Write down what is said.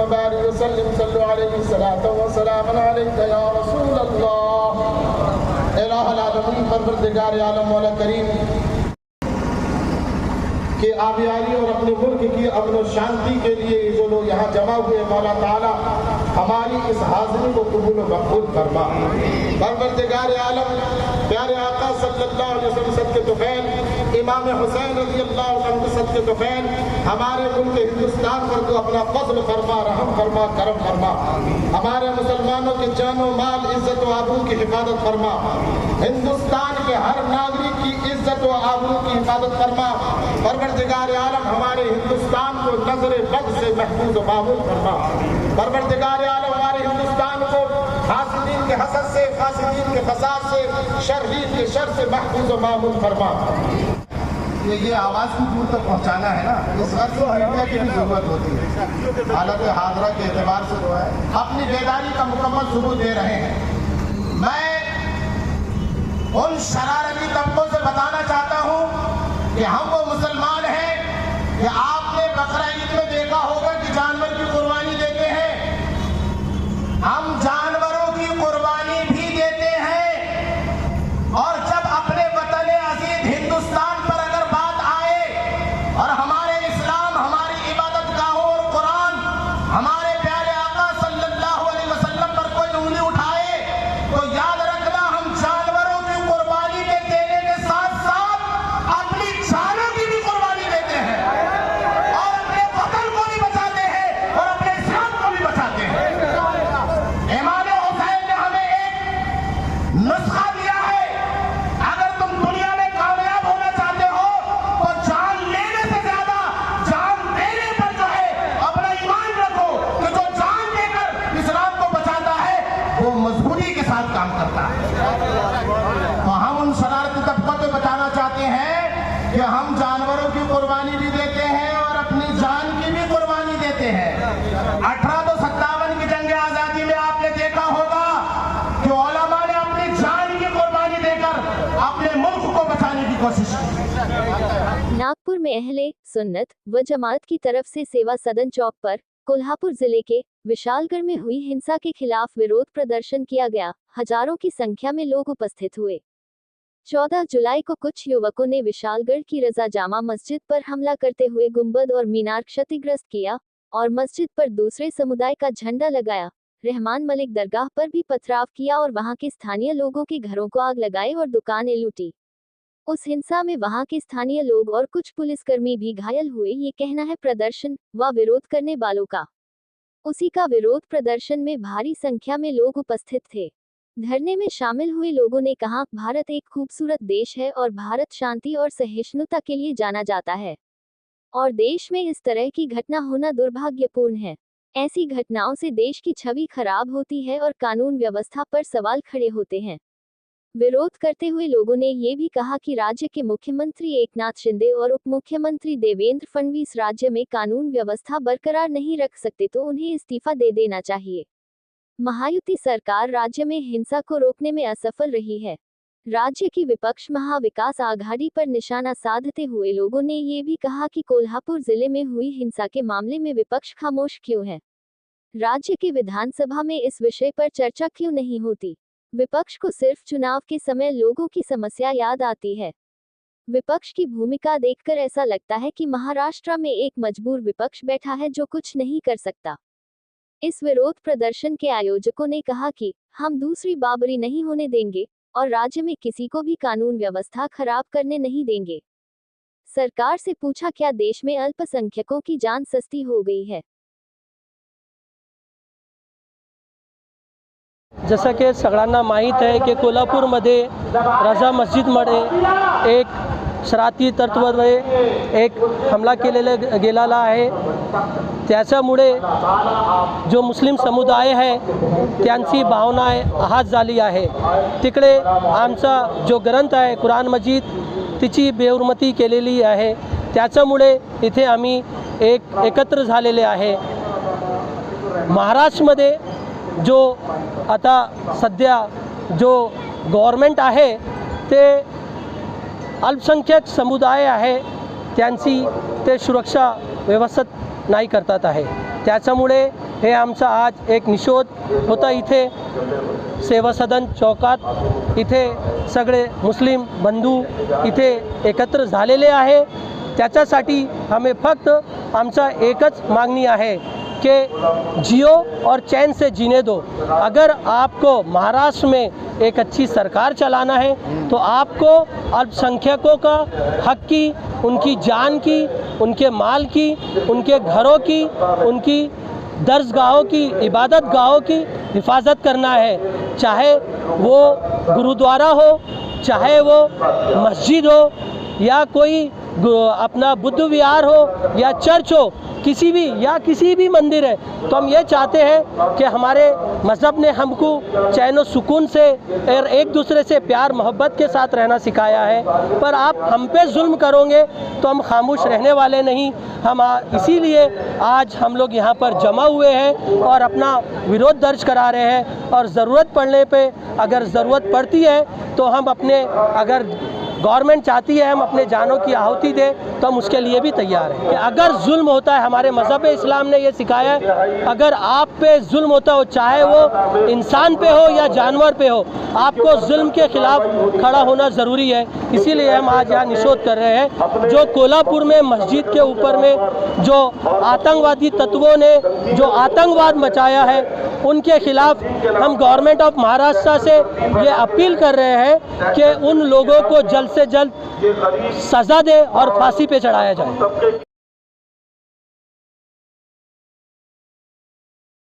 व बारिक व सल्लिम सल्लु अलैहि सलातो व सलामन अलैका या रसूल अल्लाह। इलाहुल आलमीन परवरदिगार आलम मौला करीम के आबियारी और अपने मुल्क की अमन और शांति के लिए जो लोग यहाँ जमा हुए, मौला ताला हमारी इस हाज़िरी को कबूल व मक़बूल फरमा। परवरदिगार आलम प्यारे आका सल्लल्लाहु अलैहि वसल्लम सदके तुफ़ैल इमाम हुसैन रज़ियल्लाहु अन्हु सदके तुफ़ैल हमारे मुल्क हिंदुस्तान पर तो अपना फज़्ल फरमा, रहम फरमा, करम फरमा। हमारे मुसलमानों के जानो माल, इज्जत व आबरू की हिफाजत फरमा। हिंदुस्तान के हर नागरिक की इज्जत व आबरू की हिफाजत फरमा। परवरदिगार आलम हमारे हिंदुस्तान को नजर बद से महफूज व मामून फरमा। परवरदिगार आलम हमारे हिंदुस्तान को हासिदीन के हसद से, फासिदीन के फसाद से, शर्रीन के शर से महफूज व मामून फरमा। ये आवाज़ को दूर तक पहुँचाना है ना, इस वक्त मीडिया की भी जरूरत होती है। हालत हाज़िरा के एतबार से जो है अपनी बेदारी का मुकम्मल सबूत दे रहे हैं। मैं उन शरारती तबकों से बताना चाहता हूँ कि हम वो मुसलमान हैं कि आपने बकरा ईद में देखा होगा कि जानवर की कुर्बानी देते हैं। हम जानवरों की कुर्बानी भी देते हैं, और जब अपने वतन अजीज हिंदुस्तान पर अगर बात आए और हमारे इस्लाम, हमारी इबादत गाहों और कुरान, हमारे प्यारे आका सल्लल्लाहु अलैहि वसल्लम पर कोई उंगली उठाए, तो याद रखना हम जानवरों की कुर्बानी के देने के साथ साथ अपनी जानों की भी कुर्बानी देते हैं, और अपने वतन को भी बचाते हैं और अपने इस्लाम को भी बचाते हैं। इमाम हुसैन ने हमें एक नुस्खा दिया है, अगर तुम दुनिया में कामयाब होना चाहते हो तो जान लेने से ज्यादा जान देने पर जो है अपना ईमान रखो कि जो जान देकर इस्लाम को बचाता है वो मजबूरी के साथ काम करता है। तो हम उन शरारती तबकों को बताना चाहते हैं कि हम जानवरों की कुर्बानी भी देते हैं और अपनी जान की भी कुर्बानी देते हैं। 1857 की जंग आजादी में आपने देखा होगा कि उलमा ने अपनी जान की कुर्बानी देकर अपने मुल्क को बचाने की कोशिश की। नागपुर में अहले सुन्नत व जमात की तरफ से सेवा सदन चौक पर कोल्हापुर जिले के विशालगढ़ में हुई हिंसा के खिलाफ विरोध प्रदर्शन किया गया। हजारों की संख्या में लोग उपस्थित हुए। 14 जुलाई को कुछ युवकों ने विशालगढ़ की रजा जामा मस्जिद पर हमला करते हुए गुंबद और मीनार क्षतिग्रस्त किया और मस्जिद पर दूसरे समुदाय का झंडा लगाया। रहमान मलिक दरगाह पर भी पथराव किया और वहां के स्थानीय लोगों के घरों को आग लगाई और दुकानें लूटी। उस हिंसा में वहां के स्थानीय लोग और कुछ पुलिसकर्मी भी घायल हुए। ये कहना है प्रदर्शन व विरोध करने वालों का। उसी का विरोध प्रदर्शन में भारी संख्या में लोग उपस्थित थे। धरने में शामिल हुए लोगों ने कहा, भारत एक खूबसूरत देश है और भारत शांति और सहिष्णुता के लिए जाना जाता है, और देश में इस तरह की घटना होना दुर्भाग्यपूर्ण है। ऐसी घटनाओं से देश की छवि खराब होती है और कानून व्यवस्था पर सवाल खड़े होते हैं। विरोध करते हुए लोगों ने ये भी कहा कि राज्य के मुख्यमंत्री एकनाथ शिंदे और उप मुख्यमंत्री देवेंद्र फडणवीस राज्य में कानून व्यवस्था बरकरार नहीं रख सकते तो उन्हें इस्तीफा दे देना चाहिए। महायुति सरकार राज्य में हिंसा को रोकने में असफल रही है। राज्य की विपक्ष महाविकास आघाड़ी पर निशाना साधते हुए लोगों ने ये भी कहा कि कोल्हापुर जिले में हुई हिंसा के मामले में विपक्ष खामोश क्यों है? राज्य की विधानसभा में इस विषय पर चर्चा क्यों नहीं होती? विपक्ष को सिर्फ चुनाव के समय लोगों की समस्या याद आती है। विपक्ष की भूमिका देखकर ऐसा लगता है कि महाराष्ट्र में एक मजबूर विपक्ष बैठा है जो कुछ नहीं कर सकता। इस विरोध प्रदर्शन के आयोजकों ने कहा कि हम दूसरी बाबरी नहीं होने देंगे और राज्य में किसी को भी कानून व्यवस्था खराब करने नहीं देंगे। सरकार से पूछा, क्या देश में अल्पसंख्यकों की जान सस्ती हो गई है? जसं की सगळ्यांना माहीत आहे की कोल्हापूरमध्ये रजा मस्जिदमध्ये एक शरारती तत्वाने एक हमला केलेला गेलेला आहे। त्याच्यामुळे जो मुस्लिम समुदाय आहे त्यांची भावना आहत झाली आहे। तिकडे आमचा जो ग्रंथ आहे कुराण मजीद तिची बेहुरमती केलेली आहे। त्याच्यामुळे इथे आम्ही एकत्र झालेले आहे। महाराष्ट्रामध्ये जो आता सध्या जो गव्हर्नमेंट आहे ते अल्पसंख्याक समुदाय आहे त्यांची ते सुरक्षा व्यवस्थित नाही करतात आहे। त्याच्यामुळे हे आमचा आज एक निषेध होता इथे सेवा सदन चौकात। इथे सगळे मुस्लिम बंधू इथे एकत्र झालेले आहे। त्याच्यासाठी हमें फक्त आमचा एकच मागणी आहे कि जियो और चैन से जीने दो। अगर आपको महाराष्ट्र में एक अच्छी सरकार चलाना है तो आपको अल्पसंख्यकों का हक की, उनकी जान की, उनके माल की, उनके घरों की, उनकी दरगाहों की, इबादत गाहों की हिफाजत करना है। चाहे वो गुरुद्वारा हो, चाहे वो मस्जिद हो, या कोई अपना बुद्ध विहार हो या चर्च हो, किसी भी मंदिर है, तो हम ये चाहते हैं कि हमारे मज़हब ने हमको चैन और सुकून से और एक दूसरे से प्यार मोहब्बत के साथ रहना सिखाया है। पर आप हम पे जुल्म करोगे तो हम खामोश रहने वाले नहीं। हम इसीलिए आज हम लोग यहाँ पर जमा हुए हैं और अपना विरोध दर्ज करा रहे हैं। और ज़रूरत पड़ने पे, अगर ज़रूरत पड़ती है तो हम अपने, अगर गवर्नमेंट चाहती है हम अपने जानों की आहुति दें तो हम उसके लिए भी तैयार हैं। कि अगर जुल्म होता है, हमारे मज़हब इस्लाम ने ये सिखाया है, अगर आप पे जुल्म होता हो, चाहे वो इंसान पे हो या जानवर पे हो, आपको जुल्म के खिलाफ खड़ा होना ज़रूरी है। इसीलिए हम आज यहाँ निषेध कर रहे हैं। जो कोल्हापुर में मस्जिद के ऊपर में जो आतंकवादी तत्वों ने जो आतंकवाद मचाया है, उनके खिलाफ हम गवर्नमेंट ऑफ महाराष्ट्र से ये अपील कर रहे हैं कि उन लोगों को जल्द से जल्द सज़ा दे और फांसी पे चढ़ाया जाए।